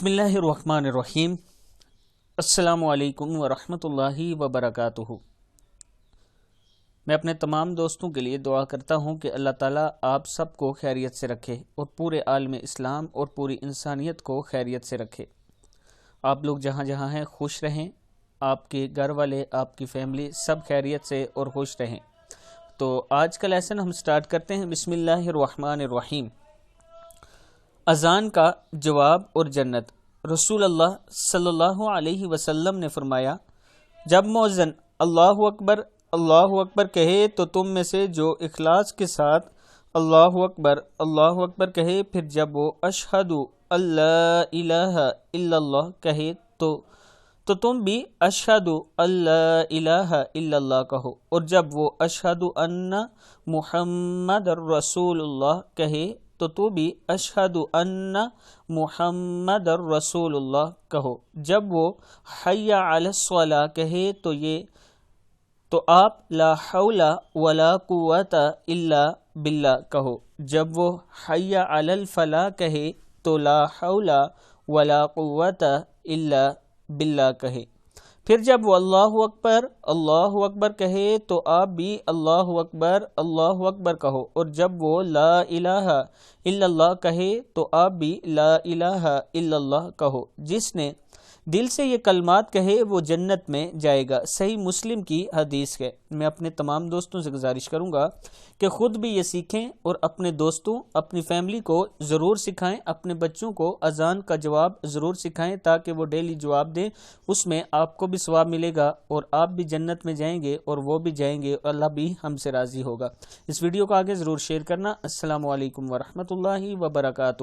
बिस्मिल्लाहिर्रहमानिर्रहीम। अस्सलामु अलैकुम वरहमतुल्लाहि वबरकातुहू। मैं अपने तमाम दोस्तों के लिए दुआ करता हूँ कि अल्लाह ताला आप सबको खैरियत से रखे और पूरे आलम इस्लाम और पूरी इंसानियत को खैरियत से रखे। आप लोग जहाँ जहाँ हैं खुश रहें, आपके घर वाले, आपकी फैमिली सब खैरियत से और खुश रहें। तो आज का लेसन हम स्टार्ट करते हैं। बिस्मिल्लाहिर्रहमानिर्रहीम। अज़ान का जवाब और जन्नत। रसूल अल्लाह सल्लल्लाहु अलैहि वसल्लम ने फरमाया, जब मौज़न अल्लाहु अकबर कहे तो तुम में से जो इखलास के साथ अल्लाहु अकबर कहे, फिर जब वो अशहदु अल्ला इलाहा इल्लल्लाह कहे तो तुम भी अशहदु अल्ला इलाहा इल्लल्लाह कहो, और जब वो अशहदु अन्ना मुहम्मदर रसूलुल्लाह कहे तो तू भी अशहदु अन्ना मुहम्मदर रसूलुल्लाह कहो। जब वो हय्या अलस्सलाह कहे तो आप ला हौला वला कुव्वता इल्ला बिल्लाह कहो। जब वो हय्या अलल फलाह कहे तो ला हौला वला कुव्वता इल्ला बिल्लाह कहे। फिर जब वो अल्लाहु अकबर कहे तो आप भी अल्लाहु अकबर कहो, और जब वो ला इलाहा इल्लल्लाह कहे तो आप भी ला इलाहा इल्लल्लाह कहो। जिसने दिल से ये कलमात कहे वो जन्नत में जाएगा। सही मुस्लिम की हदीस है। मैं अपने तमाम दोस्तों से गुजारिश करूंगा कि ख़ुद भी ये सीखें और अपने दोस्तों, अपनी फैमिली को ज़रूर सिखाएं। अपने बच्चों को अज़ान का जवाब ज़रूर सिखाएं ताकि वो डेली जवाब दें। उसमें आपको भी सवाब मिलेगा और आप भी जन्नत में जाएंगे और वो भी जाएंगे और अल्लाह भी हमसे राज़ी होगा। इस वीडियो को आगे ज़रूर शेयर करना। अस्सलामु अलैकुम वरहमतुल्लाहि वबरकातुहू।